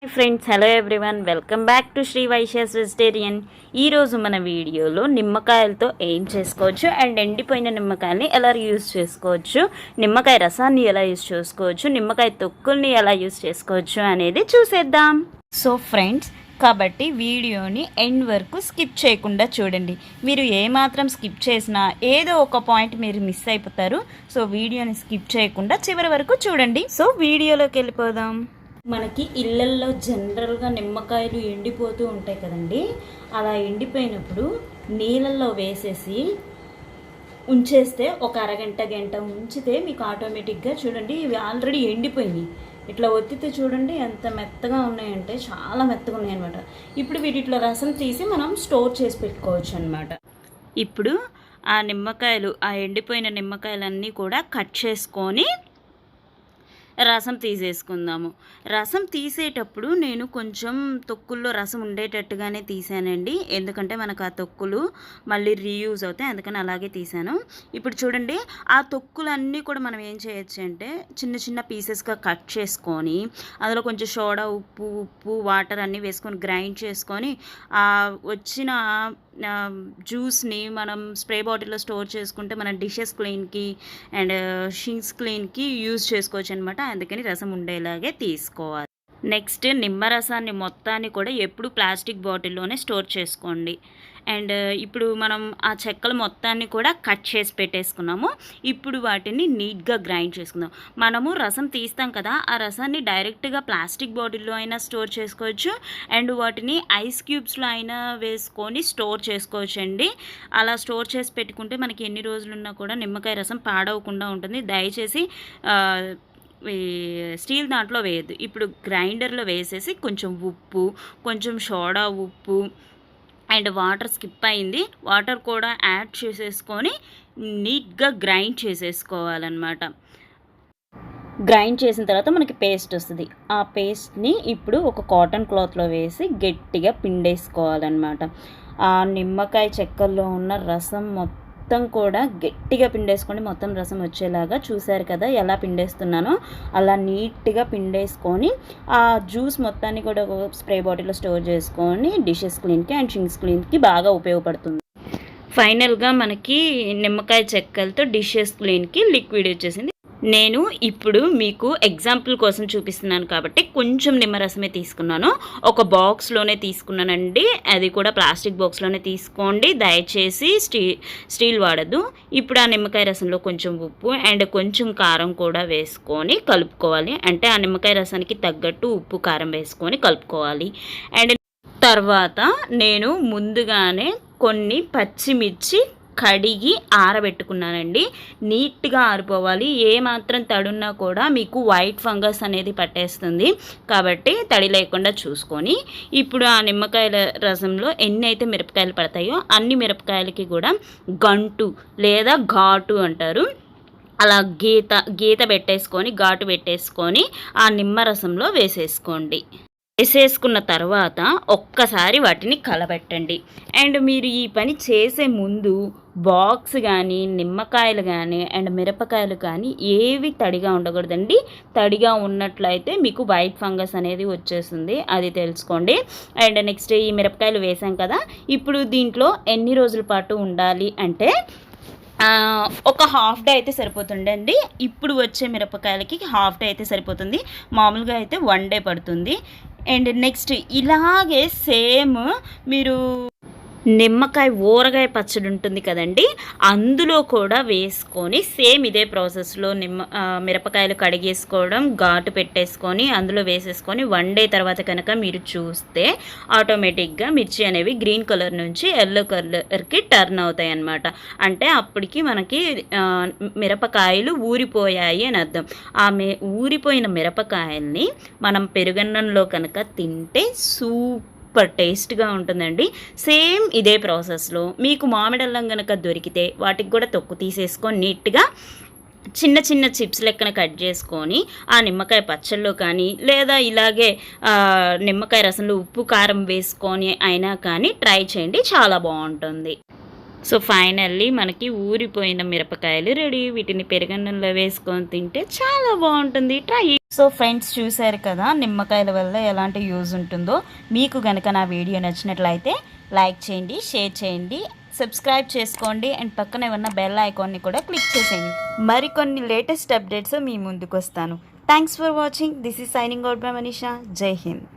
Friends, hello everyone, welcome back to Sri Vaishyas vegetarian. ఈరోజు మన వీడియోలో నిమ్మకాయలతో ఏం చేసుకోవచ్చు అండ్ ఎండిపోయిన నిమ్మకాయల్ని ఎలా యూజ్ చేసుకోవచ్చు, నిమ్మకాయ రసాన్ని ఎలా యూజ్ చేసుకోవచ్చు, నిమ్మకాయ తొక్కుల్ని ఎలా యూజ్ చేసుకోవచ్చు అనేది చూసేద్దాం. సో ఫ్రెండ్స్, కాబట్టి వీడియోని ఎండ్ వరకు స్కిప్ చేయకుండా చూడండి. మీరు ఏమాత్రం స్కిప్ చేసినా ఏదో ఒక పాయింట్ మీరు మిస్ అయిపోతారు. సో వీడియోని స్కిప్ చేయకుండా చివరి వరకు చూడండి. సో వీడియోలోకి వెళ్ళిపోదాం. మనకి ఇళ్ళల్లో జనరల్గా నిమ్మకాయలు ఎండిపోతూ ఉంటాయి కదండి. అలా ఎండిపోయినప్పుడు నీళ్ళల్లో వేసేసి ఉంచేస్తే ఒక గంట ఉంచితే మీకు ఆటోమేటిక్గా చూడండి ఇవి ఆల్రెడీ ఎండిపోయినాయి. ఇట్లా ఒత్తితే చూడండి ఎంత మెత్తగా ఉన్నాయంటే చాలా మెత్తగా ఉన్నాయి అనమాట. ఇప్పుడు వీటిలో రసం తీసి మనం స్టోర్ చేసి పెట్టుకోవచ్చు అనమాట. ఇప్పుడు ఆ నిమ్మకాయలు, ఆ ఎండిపోయిన నిమ్మకాయలన్నీ కూడా కట్ చేసుకొని రసం తీసేసుకుందాము. రసం తీసేటప్పుడు నేను కొంచెం తొక్కుల్లో రసం ఉండేటట్టుగానే తీసానండి, ఎందుకంటే మనకు ఆ తొక్కులు మళ్ళీ రీయూజ్ అవుతాయి, అందుకని అలాగే తీసాను. ఇప్పుడు చూడండి, ఆ తొక్కులన్నీ కూడా మనం ఏం చేయొచ్చు అంటే చిన్న చిన్న పీసెస్గా కట్ చేసుకొని అందులో కొంచెం సోడా, ఉప్పు, వాటర్ అన్నీ వేసుకొని గ్రైండ్ చేసుకొని వచ్చిన జ్యూస్ని మనం స్ప్రే బాటిల్లో స్టోర్ చేసుకుంటే మన డిషెస్ క్లీన్కి అండ్ షింక్స్ క్లీన్కి యూజ్ చేసుకోవచ్చు అనమాట. అందుకని రసం ఉండేలాగే తీసుకోవాలి. నెక్స్ట్, నిమ్మరసాన్ని మొత్తాన్ని కూడా ఎప్పుడు ప్లాస్టిక్ బాటిల్లోనే స్టోర్ చేసుకోండి. అండ్ ఇప్పుడు మనం ఆ చెక్కలు మొత్తాన్ని కూడా కట్ చేసి పెట్టేసుకున్నాము. ఇప్పుడు వాటిని నీట్గా గ్రైండ్ చేసుకుందాం. మనము రసం తీస్తాం కదా, ఆ రసాన్ని డైరెక్ట్గా ప్లాస్టిక్ బాటిల్లో అయినా స్టోర్ చేసుకోవచ్చు అండ్ వాటిని ఐస్ క్యూబ్స్లో అయినా వేసుకొని స్టోర్ చేసుకోవచ్చు అండి. అలా స్టోర్ చేసి పెట్టుకుంటే మనకి ఎన్ని రోజులున్నా కూడా నిమ్మకాయ రసం పాడవకుండా ఉంటుంది. దయచేసి స్టీల్ దాంట్లో వేయద్దు. ఇప్పుడు గ్రైండర్లో వేసేసి కొంచెం ఉప్పు, కొంచెం సోడా ఉప్పు అండ్ వాటర్ స్కిప్ అయింది, వాటర్ కూడా యాడ్ చేసేసుకొని నీట్గా గ్రైండ్ చేసేసుకోవాలన్నమాట. గ్రైండ్ చేసిన తర్వాత మనకి పేస్ట్ వస్తుంది. ఆ పేస్ట్ని ఇప్పుడు ఒక కాటన్ క్లాత్లో వేసి గట్టిగా పిండేసుకోవాలన్నమాట. ఆ నిమ్మకాయ చెక్కల్లో ఉన్న రసం మొత్తం కూడా గట్టిగా పిండేసుకోండి. మొత్తం రసం వచ్చేలాగా. చూసారు కదా ఎలా పిండేస్తున్నానో, అలా నీట్గా పిండేసుకొని ఆ జ్యూస్ మొత్తాన్ని కూడా ఒక స్ప్రే బాటిల్లో స్టోర్ చేసుకొని డిషెస్ క్లీన్కి అండ్ షింక్స్ క్లీన్కి బాగా ఉపయోగపడుతుంది. ఫైనల్గా మనకి నిమ్మకాయ చెక్కలతో డిషెస్ క్లీన్కి లిక్విడ్ వచ్చేసింది. నేను ఇప్పుడు మీకు ఎగ్జాంపుల్ కోసం చూపిస్తున్నాను కాబట్టి కొంచెం నిమ్మరసమే తీసుకున్నాను. ఒక బాక్స్లోనే తీసుకున్నానండి, అది కూడా ప్లాస్టిక్ బాక్స్లోనే తీసుకోండి. దయచేసి స్టీల్ వాడద్దు. ఇప్పుడు ఆ నిమ్మకాయ రసంలో కొంచెం ఉప్పు అండ్ కొంచెం కారం కూడా వేసుకొని కలుపుకోవాలి. అంటే ఆ నిమ్మకాయ రసానికి తగ్గట్టు ఉప్పు, కారం వేసుకొని కలుపుకోవాలి. అండ్ తర్వాత నేను ముందుగానే కొన్ని పచ్చిమిర్చి కడిగి ఆరబెట్టుకున్నానండి. నీట్గా ఆరిపోవాలి. ఏమాత్రం తడున్నా కూడా మీకు వైట్ ఫంగస్ అనేది పట్టేస్తుంది, కాబట్టి తడి లేకుండా చూసుకొని ఇప్పుడు ఆ నిమ్మకాయల రసంలో ఎన్ని అయితే మిరపకాయలు పడతాయో అన్ని మిరపకాయలకి కూడా గంటు లేదా ఘాటు అంటారు, అలా గీత పెట్టేసుకొని ఘాటు పెట్టేసుకొని ఆ నిమ్మరసంలో వేసేసుకోండి. వేసేసుకున్న తర్వాత ఒక్కసారి వాటిని కలబెట్టండి. అండ్ మీరు ఈ పని చేసే ముందు బాక్స్ కానీ, నిమ్మకాయలు కానీ అండ్ మిరపకాయలు కానీ ఏవి తడిగా ఉండకూడదండి. తడిగా ఉన్నట్లయితే మీకు వైట్ ఫంగస్ అనేది వచ్చేస్తుంది, అది తెలుసుకోండి. అండ్ నెక్స్ట్, ఈ మిరపకాయలు వేసాం కదా, ఇప్పుడు దీంట్లో ఎన్ని రోజుల పాటు ఉండాలి అంటే ఒక హాఫ్ డే అయితే సరిపోతుందండి. ఇప్పుడు వచ్చే మిరపకాయలకి హాఫ్ డే అయితే సరిపోతుంది. మామూలుగా అయితే 1 డే పడుతుంది. అండ్ నెక్స్ట్, ఇలాగే సేమ్ మీరు నిమ్మకాయ ఊరగాయ పచ్చడి ఉంటుంది కదండి, అందులో కూడా వేసుకొని సేమ్ ఇదే ప్రాసెస్లో మిరపకాయలు కడిగేసుకోవడం, ఘాటు పెట్టేసుకొని అందులో వేసేసుకొని 1 డే తర్వాత కనుక మీరు చూస్తే ఆటోమేటిక్గా మిర్చి అనేవి గ్రీన్ కలర్ నుంచి ఎల్లో కలర్కి టర్న్ అవుతాయి అన్నమాట. అంటే అప్పటికి మనకి మిరపకాయలు ఊరిపోయాయి అని అర్థం. ఊరిపోయిన మిరపకాయల్ని మనం పెరుగన్నంలో కనుక తింటే సూపర్ టేస్ట్గా ఉంటుందండి. సేమ్ ఇదే ప్రాసెస్లో మీకు మామిడల్లం కనుక దొరికితే వాటికి కూడా తొక్కు తీసేసుకొని నీట్గా చిన్న చిన్న చిప్స్ లెక్కన కట్ చేసుకొని ఆ నిమ్మకాయ పచ్చళ్ళు కానీ లేదా ఇలాగే నిమ్మకాయ రసంలో ఉప్పు, కారం వేసుకొని అయినా కానీ ట్రై చేయండి, చాలా బాగుంటుంది. సో ఫైనల్లీ మనకి ఊరిపోయిన మిరపకాయలు రెడీ. వీటిని పెరుగన్నంలో వేసుకొని తింటే చాలా బాగుంటుంది. ట్రై. సో ఫ్రెండ్స్, చూశారు కదా నిమ్మకాయల వల్ల ఎలాంటి యూజ్ ఉంటుందో. మీకు కనుక నా వీడియో నచ్చినట్లయితే లైక్ చేయండి, షేర్ చేయండి, సబ్స్క్రైబ్ చేసుకోండి అండ్ పక్కనే ఉన్న బెల్ ఐకాన్ని కూడా క్లిక్ చేసేయండి. మరికొన్ని లేటెస్ట్ అప్డేట్స్ మీ ముందుకు వస్తాను. Thanks for watching. This is signing out by Manisha. జై హింద్.